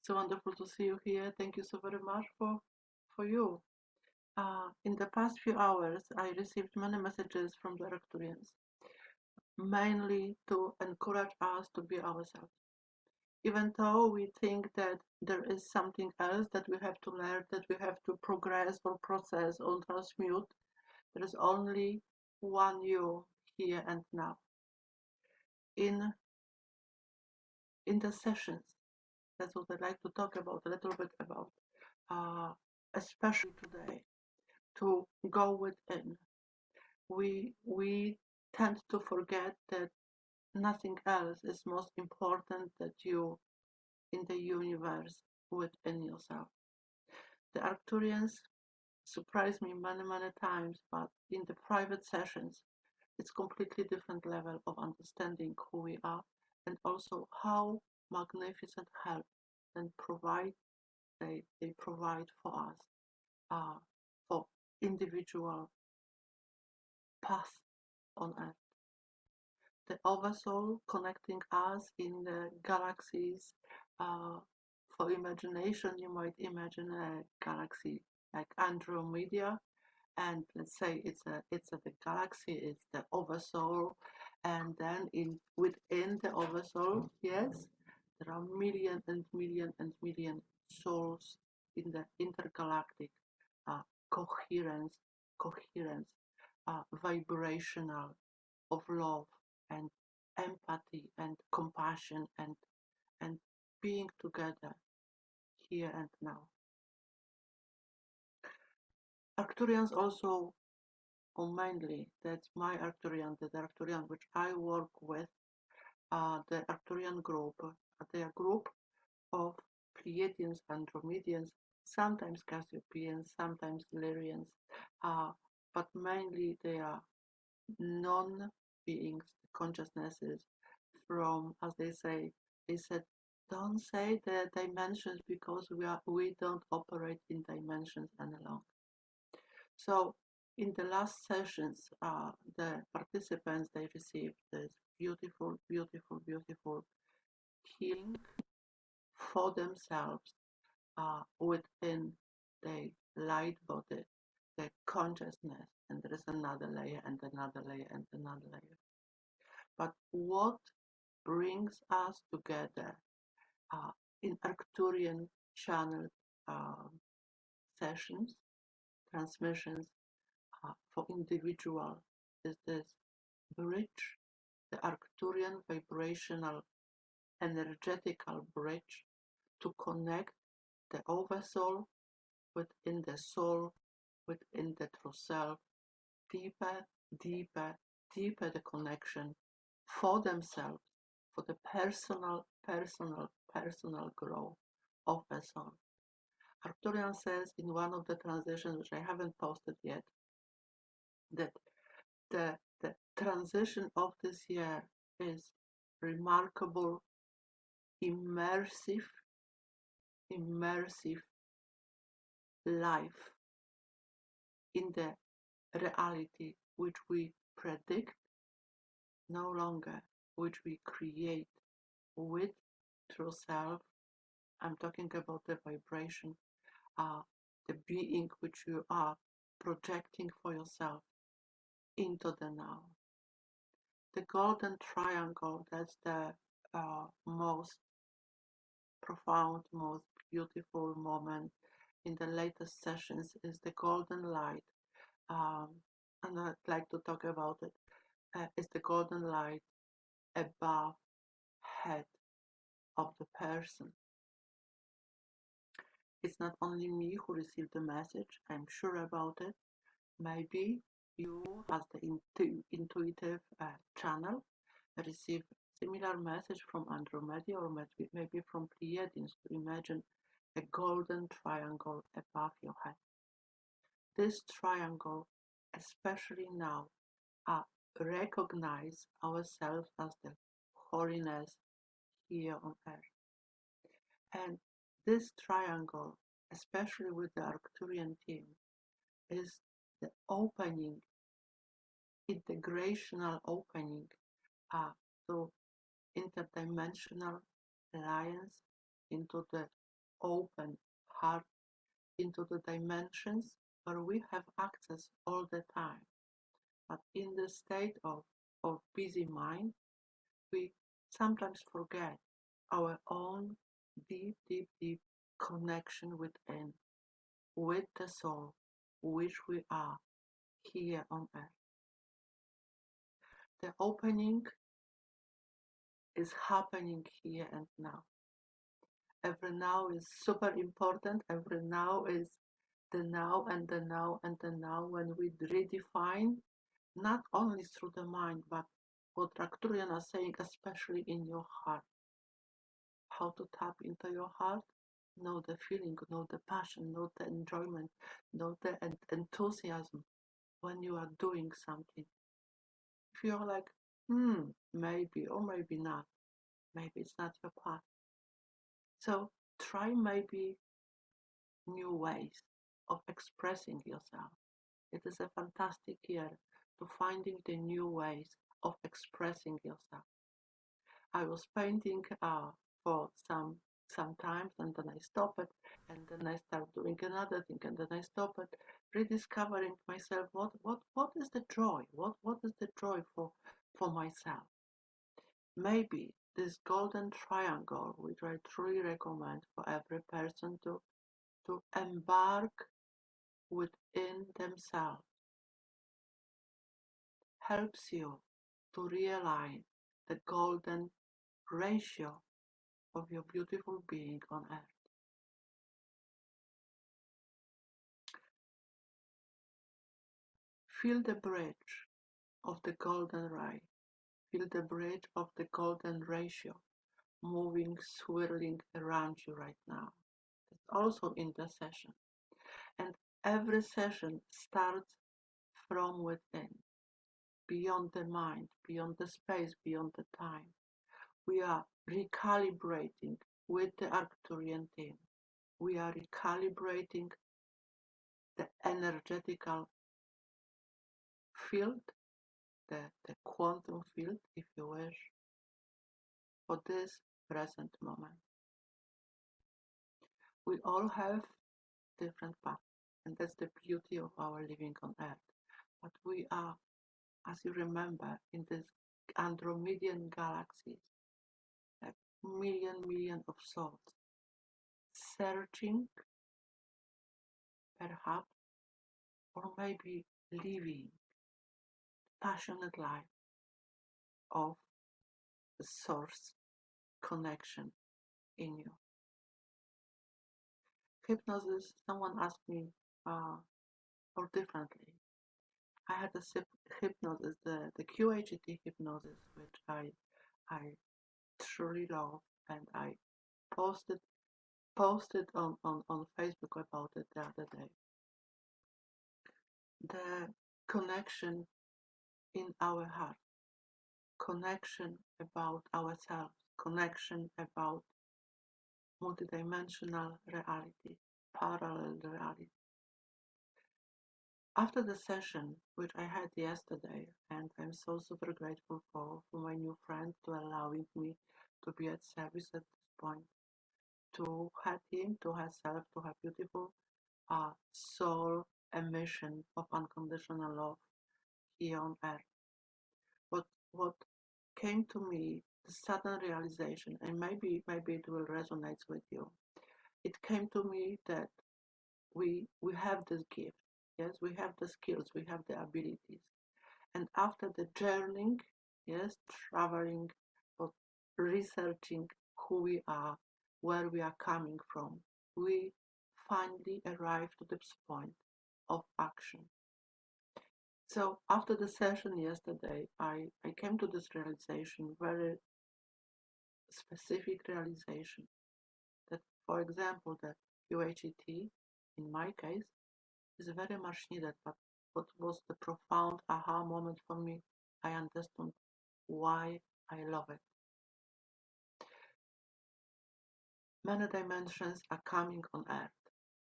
So wonderful to see you here. Thank you so very much for you. In the past few hours, I received many messages from the Arcturians, mainly to encourage us to be ourselves. Even though we think that there is something else that we have to learn, that we have to progress or process or transmute, there is only one you here and now. In the sessions, that's what I'd like to talk about a little bit about, especially today, to go within. We tend to forget that nothing else is most important than you in the universe within yourself. The Arcturians surprised me many times, but in the private sessions, it's completely different level of understanding who we are and also how magnificent help and provide they provide for us for individual path on Earth. The Oversoul connecting us in the galaxies. For imagination, you might imagine a galaxy like Andromeda, and let's say the galaxy is the Oversoul, and then within the Oversoul, yes, there are million and million souls in the intergalactic uh, coherence, vibrational of love and empathy and compassion and being together here and now. Arcturians also, or mainly, that's my Arcturian, the Arcturian which I work with, the Arcturian group. They are a group of Pleiadians, Andromedians, sometimes Cassiopeians, sometimes Lyrians, but mainly they are non-beings, consciousnesses from, as they said, don't say the dimensions because we don't operate in dimensions any longer. So in the last sessions, the participants, they received this beautiful healing for themselves within the light body, the consciousness, and there is another layer and another layer and another layer. But what brings us together in Arcturian channel sessions, transmissions for individual is this bridge, the Arcturian vibrational energetical bridge to connect the oversoul within the soul, within the true self, deeper the connection for themselves, for the personal growth of the soul. Arcturian says in one of the transitions, which I haven't posted yet, that the transition of this year is remarkable, immersive life in the reality which we predict, no longer which we create with true self. I'm talking about the vibration, the being which you are projecting for yourself into the now. The golden triangle, that's the most profound, most beautiful moment in the latest sessions, is the golden light. And I'd like to talk about it. It's the golden light above head of the person. It's not only me who received the message, I'm sure about it. Maybe you, as the intuitive channel, receive similar message from Andromeda or maybe from Pleiadians to imagine a golden triangle above your head. This triangle, especially now, recognize ourselves as the holiness here on earth. And this triangle, especially with the Arcturian team, is the opening, integrational opening to interdimensional alliance into the open heart into the dimensions where we have access all the time. But in the state of busy mind, we sometimes forget our own deep, deep, deep connection within, with the soul, which we are here on earth. The opening is happening here and now. Every now is super important. Every now is the now and the now and the now, when we redefine not only through the mind, but what Arcturians are saying, especially in your heart. How to tap into your heart, know the feeling, know the passion, know the enjoyment, know the enthusiasm when you are doing something. If you're like, maybe or maybe not, maybe it's not your path. So try maybe new ways of expressing yourself. It is a fantastic year to finding the new ways of expressing yourself. I was painting for some times, and then I stop it, and then I start doing another thing, and then I stop it, rediscovering myself. What is the joy? What is the joy for myself? Maybe this golden triangle, which I truly recommend for every person to embark within themselves, helps you to realize the golden ratio of your beautiful being on earth. Feel the bridge of the golden ray. Feel the bridge of the golden ratio moving, swirling around you right now. It's also in the session. And every session starts from within, beyond the mind, beyond the space, beyond the time. We are recalibrating with the Arcturian team. We are recalibrating the energetical field, the quantum field, if you wish, for this present moment. We all have different paths, and that's the beauty of our living on earth. But we are, as you remember, in this Andromedian galaxies, like million of souls, searching, perhaps, or maybe living passionate life of the source connection in you. Hypnosis, someone asked me, or differently. I had a hypnosis, the QHET hypnosis, which I truly love, and I posted on Facebook about it the other day. The connection in our heart, connection about ourselves, connection about multidimensional reality, parallel reality. After the session, which I had yesterday, and I'm so super grateful for my new friend to allowing me to be at service at this point, to her team, to herself, to her beautiful soul emission of unconditional love here on earth. What came to me, the sudden realization, and maybe it will resonate with you. It came to me that we have this gift. Yes, we have the skills, we have the abilities. And after the journeying, yes, traveling, but researching who we are, where we are coming from, we finally arrive to this point of action. So after the session yesterday, I came to this realization, very specific realization, that, for example, that QHET, in my case, is very much needed. But what was the profound aha moment for me? I understood why I love it. Many dimensions are coming on Earth.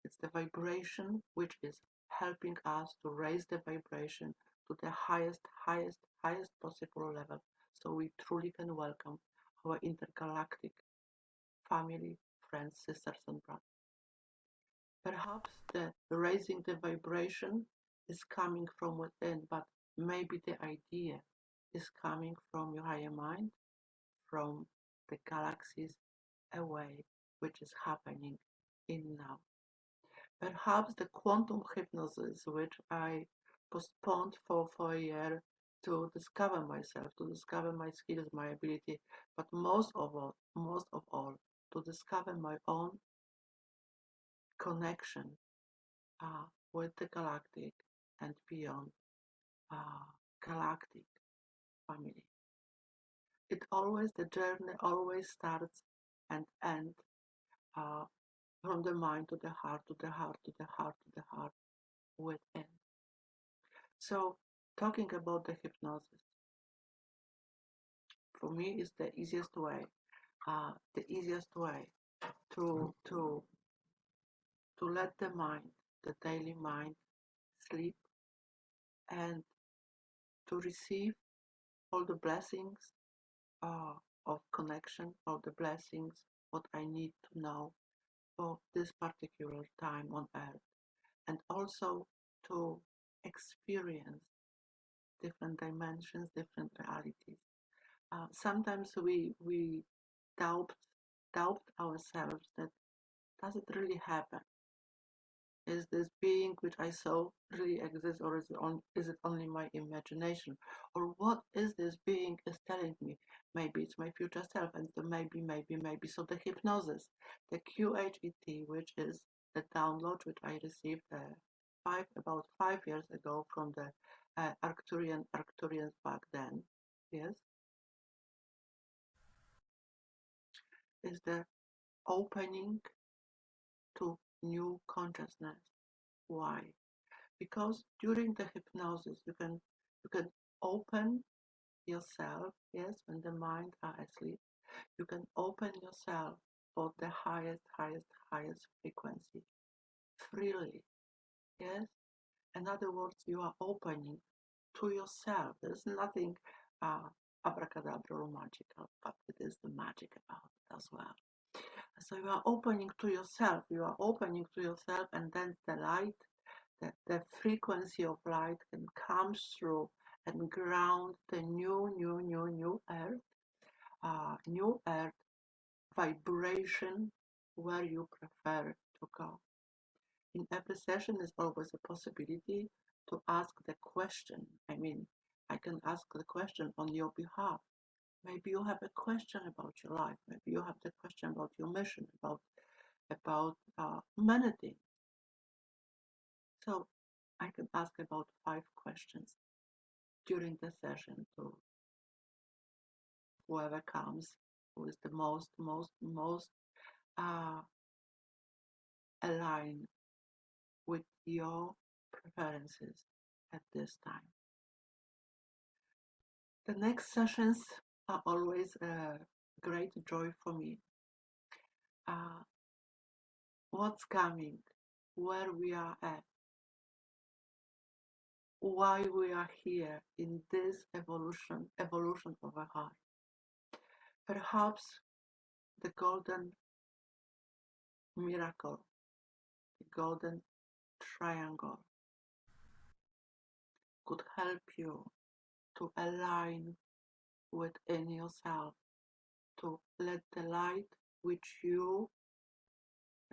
It's the vibration which is helping us to raise the vibration to the highest possible level, so we truly can welcome our intergalactic family, friends, sisters, and brothers. Perhaps the raising the vibration is coming from within, but maybe the idea is coming from your higher mind, from the galaxies away, which is happening in now. Perhaps the quantum hypnosis, which I postponed for a year to discover myself, to discover my skills, my ability, but most of all, to discover my own connection with the galactic and beyond galactic family. The journey always starts and ends from the mind to the heart, to the heart, to the heart, to the heart within. So, talking about the hypnosis, for me, is the easiest way. To let the mind, the daily mind, sleep and to receive all the blessings of connection, all the blessings what I need to know for this particular time on earth, and also to experience different dimensions, different realities. Sometimes we doubt ourselves that does it really happen? Is this being which I saw really exist, or is it only my imagination? Or what is this being is telling me? Maybe it's my future self, and the maybe. So the hypnosis, the QHET, which is the download which I received about 5 years ago from the Arcturians back then, yes, is the opening to new consciousness. Why? Because during the hypnosis you can open yourself, yes, when the mind are asleep, you can open yourself for the highest frequency freely, yes. In other words, you are opening to yourself. There's nothing abracadabra or magical, but it is the magic about it as well. So you are opening to yourself, and then the light, the frequency of light can come through and ground the new earth vibration where you prefer to go. In every session is always a possibility to ask the question. I mean, I can ask the question on your behalf. Maybe you have a question about your life. Maybe you have the question about your mission, about many things. So I can ask about 5 questions during the session to whoever comes, who is the most aligned with your preferences at this time. The next sessions are always a great joy for me. What's coming, where we are at, why we are here in this evolution of our heart. Perhaps the golden miracle, the golden triangle could help you to align within yourself, to let the light which you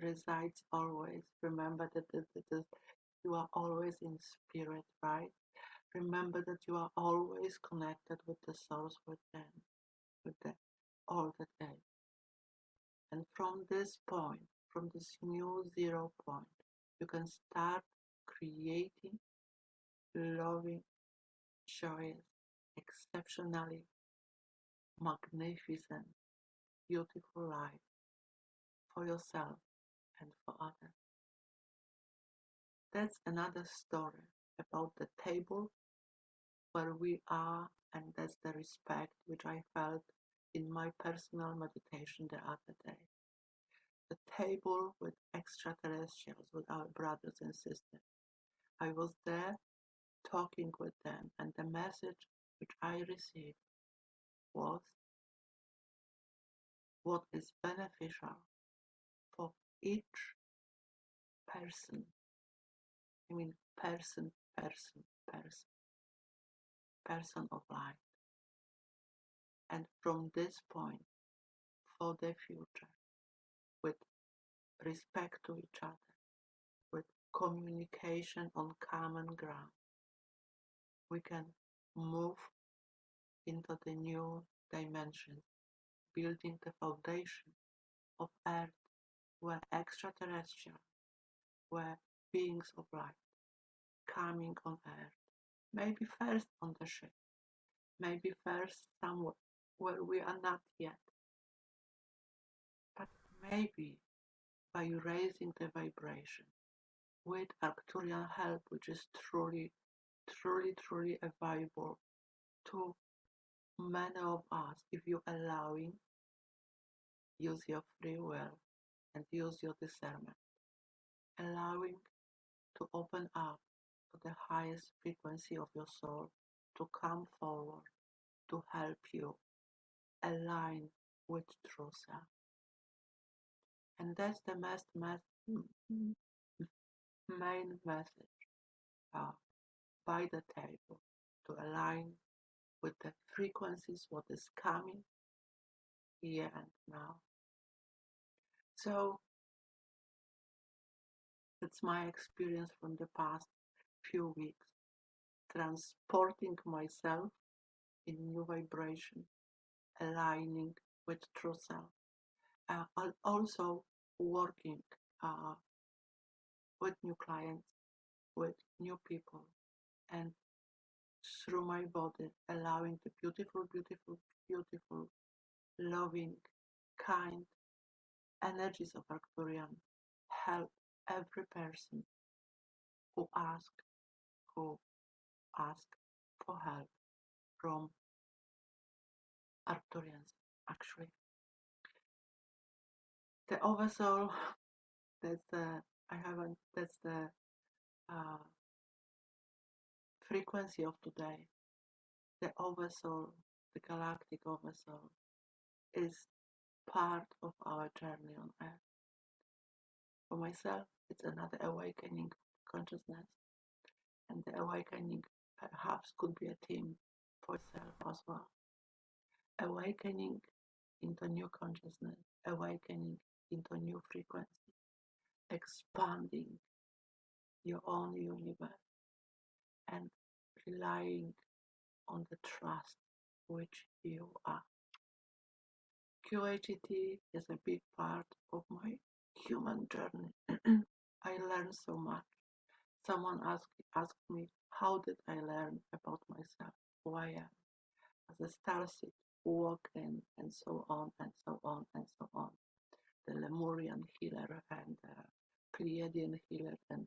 resides always. Remember that you are always in spirit, right? Remember that you are always connected with the source within, with the all that is. And from this point, from this new 0 point, you can start creating loving, joyous, exceptionally magnificent, beautiful life for yourself and for others. That's another story about the table where we are, and that's the respect which I felt in my personal meditation the other day. The table with extraterrestrials, with our brothers and sisters. I was there talking with them, and the message which I received was what is beneficial each person, I mean person of light. And from this point, for the future, with respect to each other, with communication on common ground, we can move into the new dimension, building the foundation of Earth, where extraterrestrial, where beings of light coming on Earth, maybe first on the ship, maybe first somewhere where we are not yet, but maybe by raising the vibration with Arcturian help, which is truly available to many of us, if you're allowing, use your free will and use your discernment, allowing to open up to the highest frequency of your soul to come forward to help you align with true self. And that's the main message by the table, to align with the frequencies, what is coming here and now. So that's my experience from the past few weeks, transporting myself in new vibration, aligning with true self, and also working with new clients, with new people, and through my body, allowing the beautiful, loving, kind energies of Arcturian help every person who ask for help from Arcturians. Actually, the Oversoul, that's the frequency of today. The Oversoul, the Galactic Oversoul, is part of our journey on Earth. For myself, it's another awakening consciousness, and the awakening perhaps could be a theme for itself as well. Awakening into new consciousness, awakening into new frequency, expanding your own universe, and relying on the trust which you are. QHET is a big part of my human journey. I learned so much. Someone asked me, how did I learn about myself, who I am, as a starseed, walk in, and so on, and so on, and so on. The Lemurian healer and Pleiadian healer and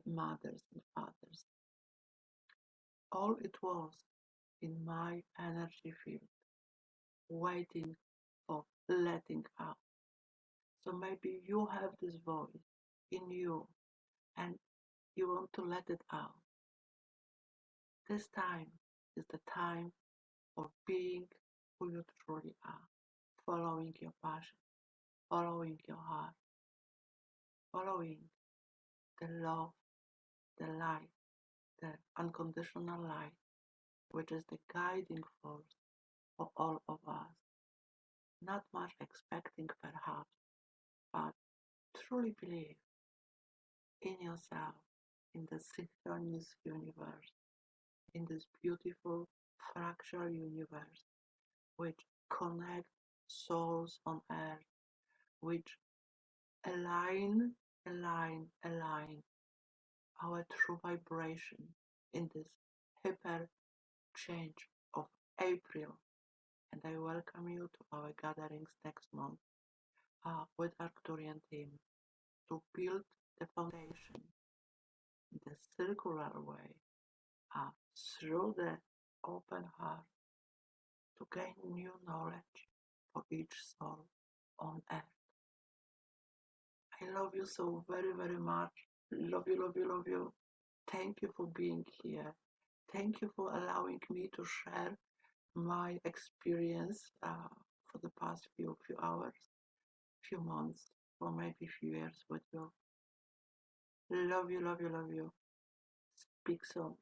mothers and fathers. All it was in my energy field, waiting for letting out. So maybe you have this voice in you and you want to let it out. This time is the time of being who you truly are, following your passion, following your heart, following the love, the light, the unconditional light, which is the guiding force for all of us. Not much expecting perhaps, but truly believe in yourself, in the synchronous universe, in this beautiful fractal universe which connects souls on earth, which align our true vibration in this hyper change of April. And I welcome you to our gatherings next month with Arcturian team to build the foundation in the circular way through the open heart to gain new knowledge for each soul on earth. I love you so very much. Love you. Thank you for being here. Thank you for allowing me to share my experience for the past few hours, few months. for maybe few years with you. Love you, love you, love you. Speak soon.